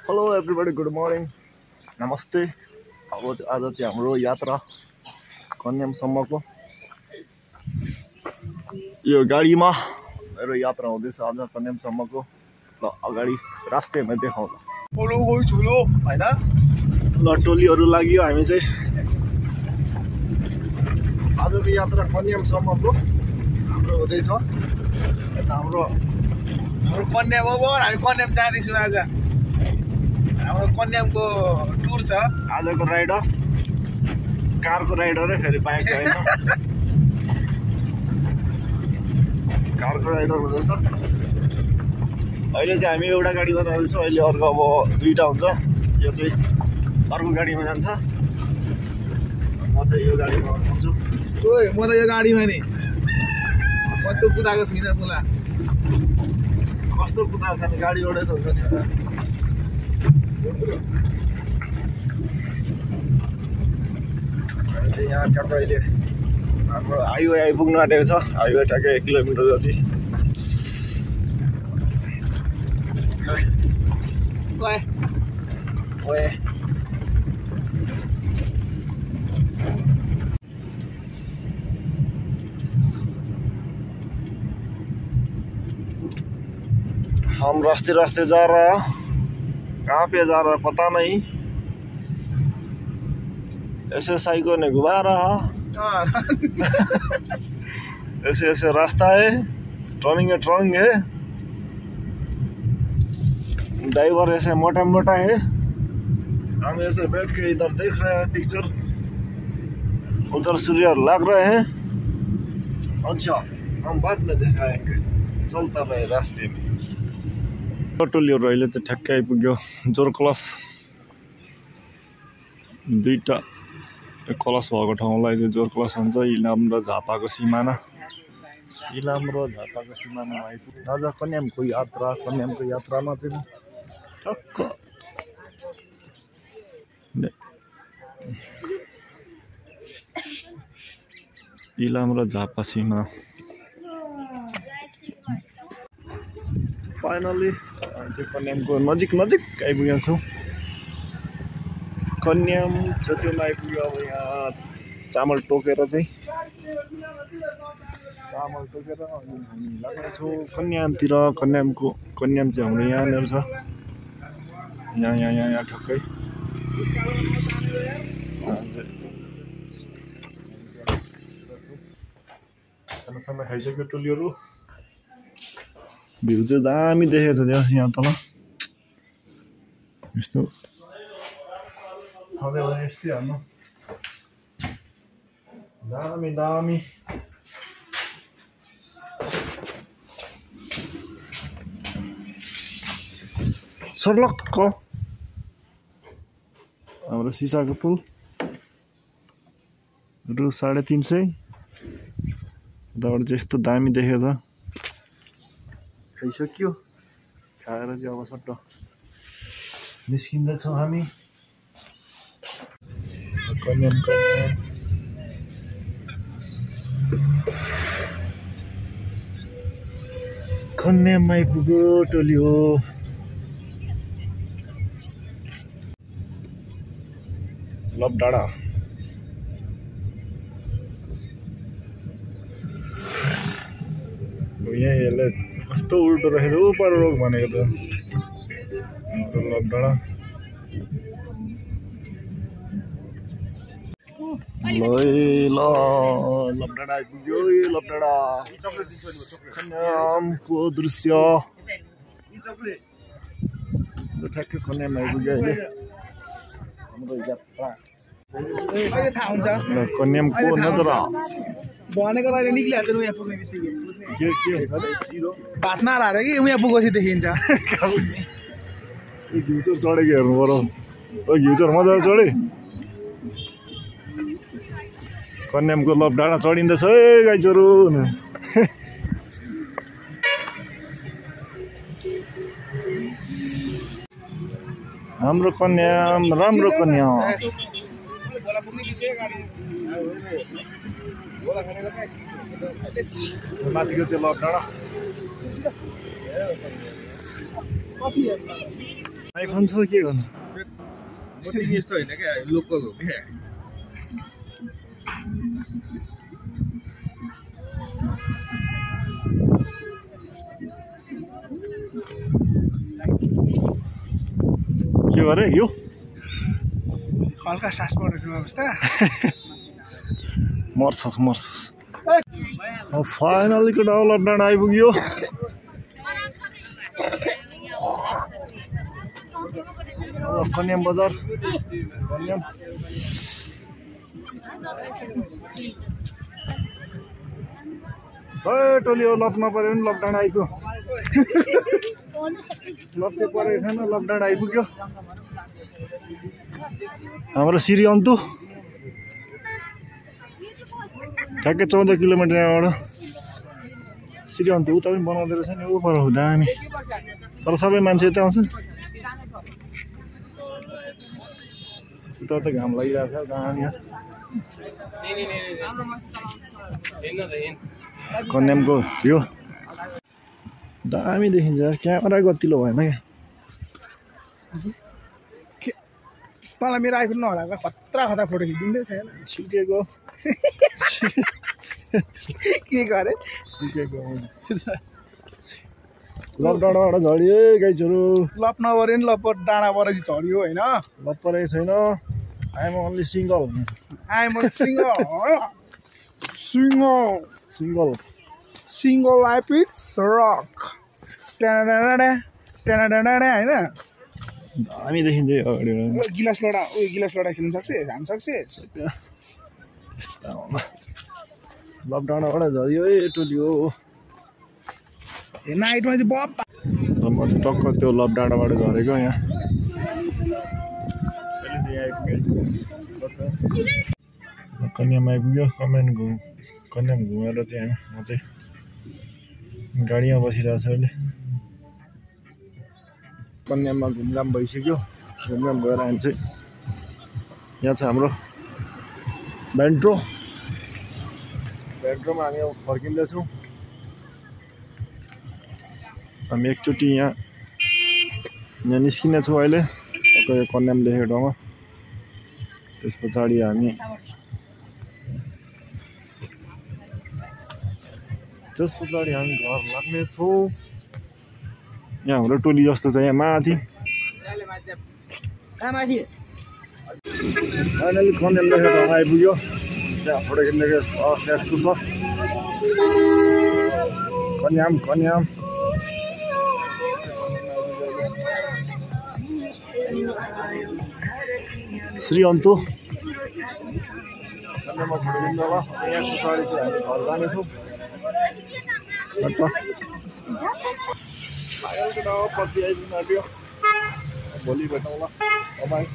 Hello everybody good morning नमस्ते। आज चाहिँ हाम्रो यात्रा कन्यामसम्मको यो गाडीमा मेरो यात्रा हुँदैछ आज कन्यामसम्मको। ल अगाडि रास्तामा देखाउँला ठुलो गयो ठुलो हैन। ल टोलीहरू लाग्यो हामी चाहिँ आजको यात्रा कन्यामसम्मको हाम्रो हुँदैछ। यता हाम्रो कन्याम हो हामी कन्याम जाँदैछौँ आज। हाम्रो कन्यामको टुर छ आजको राइडर कारको राइडरै फेरि बाइक होइन कारको राइडर हुँदैछ। अहिले चाहिँ हामी एउटा गाडीमा जाँदैछौँ। अहिले अर्को अब दुईवटा हुन्छ। यो चाहिँ अर्को गाडीमा जान्छ। म चाहिँ यो गाडीमा आउँछु। ओइ म त यो गाडीमा नि म त कुदाएको छुइनँ पुला। कस्तो कुदाएको छ नि गाडी एउटै त हुन्छ नि। चाहिँ यहाँ ट्याक्क अहिले हाम्रो हाइवे आइपुग्नु आँटेको छ। हाइवे ट्याक्कै 1 किलोमिटर जति। ओए हम रास्ते रास्ते जा रहा, कहाँ पे जा रहा पता नहीं। ऐसे साइको ने घुमा रहा। ऐसे ऐसे रास्ता है, टर्निंग है। ड्राइवर ऐसे मोटा मोटा है। हम ऐसे बैठ के इधर देख रहे हैं पिक्चर, उधर सूर्य लग रहे हैं। अच्छा हम बाद में दिखाएंगे, चलता रहे रास्ते में। टोलीहरू अहिले त ठ्याक्कै आइपुग्यो जोरकलस। दुईटा कलस भएको ठाउँलाई चाहिँ जोरकलस भन्छ। इलाम र झापाको सिमाना। इलाम र झापाको सिमानामा आइपुग्यो आज कन्यामको यात्रा। कन्यामको यात्रामा चाहिँ ठक्क इलाम र झापा सीमा। फाइनली चाहिँ कन्यामको नजिक आइपुगेका छौँ। कन्याम छेउमा आइपुग्यो। अब यहाँ चामल टोकेर चाहिँ हामी लागेका छौँ कन्यामतिर। कन्याम चाहिँ हाम्रो यहाँनिर छ। यहाँ ठक्कै खानासाना खाइसक्यो टोलीहरू। भ्यू चाहिँ दामी देखेको छ त्यहाँ यहाँ तल। यस्तो सधैँ भने यस्तै हाल्नु दामी। सर्लक्क हाम्रो सिसाको पुल रु 350। यताबाट चाहिँ यस्तो दामी देखेको छ। खाइसक्यो। खाएर चाहिँ अब सट्ट निस्किँदैछौँ हामी। कन्याम आइपुग्यो टोली हो। लपडाँडा यहाँ यसलाई कस्तो उल्टो रहेछ उपर रोग भनेको त। लपडाँडा ल लपडाँडा आइपुग्यो। लपडाँडा कन्यामको दृश्य ठ्याक्कै कन्याम आइपुग्यो अहिले हाम्रो यात्रा। कन्यामको नजरा भनेको त अहिले निक्लिहाल्छ नि उहाँ पुग्ने बित्तिकै। के हुन्छ भात नहालेर कि उहाँ पुगेपछि देखिन्छ। घिउचोर चढेको हेर्नु पर्यो। घिउचोर मजाले चढे। कन्यामको लपडाँडा चढिँदैछ है गाईचोरु। हाम्रो कन्याम राम्रो कन्याम। माथिको चाहिँ लपडाँडा। आइफोन छ के गर्नु म तिमी यस्तो होइन क्या लोकल हो क्या के गरे यो हल्का सास परेको अवस्था मर्छस् फाइनली डेभलपमेन्ट आइपुग्यो कन्याम बजार कन्याम टोली हो लप नपऱ्यो भने लकडाउन आइपुग्यो लप चाहिँ परेको छैन लकडाउन आइपुग्यो हाम्रो सिरी अन्तु ठ्याक्कै 14 किलोमिटर यहाँबाट सिरी अन्तु उता पनि बनाउँदो रहेछ नि ऊ पर दामी तर सबै मान्छे यता आउँछ उता त घाम लागिरहेको छ दामी कन्यामको भ्यू दामी देखिन्छ क्यामेरा गतिलो भएन क्या तँलाई मेरो आइफोन नहोला खतरा फोटो खिचिदिँदै थिएन सुकेको के गरे सुकेको लकडाउनबाट झऱ्यो गाई छोरो लप नपऱ्यो नि लप डाँडा परेपछि झऱ्यो होइन लप परेको छैन I'm only single single life is rock होइन दामी देखिन्छ यो अगाडि गिलास लडा खेल्न सक्छ हान्न सक्छ लकडाउनबाट झऱ्यो है टोली हो नाइटमा चाहिँ बप म चाहिँ टक्क त्यो लकडाउनबाट झरेको यहाँ कन्याम आइपुग्यो कन्याम घुमेर चाहिँ म चाहिँ गाडीमा बसिरहेको छु अहिले कन्याममा घुमघाम भइसक्यो घुमघाम गएर हामी चाहिँ यहाँ छ हाम्रो भेन्ट्रोमा हामी अब फर्किँदैछौँ हामी एकचोटि यहाँ निस्किनेछौँ अहिले टक्कै कन्याम लेखेको ठाउँमा त्यस पछाडि हामी घर लाग्नेछौँ यहाँ हाम्रो टोली जस्तो छ यहाँ माथि फाइनली कन्याम लेखेको ठाउँमा आइपुग्यो त्यहाँ फोटो खिच्नेको यस्तो छ कन्याम श्री अन्तु कन्याममा फोटो खिच्छ होला यहाँ पछाडि चाहिँ हामी घर जानेछौँ कति आइपुग्नु आँट्यो भोलि भेटौँला तपाईँ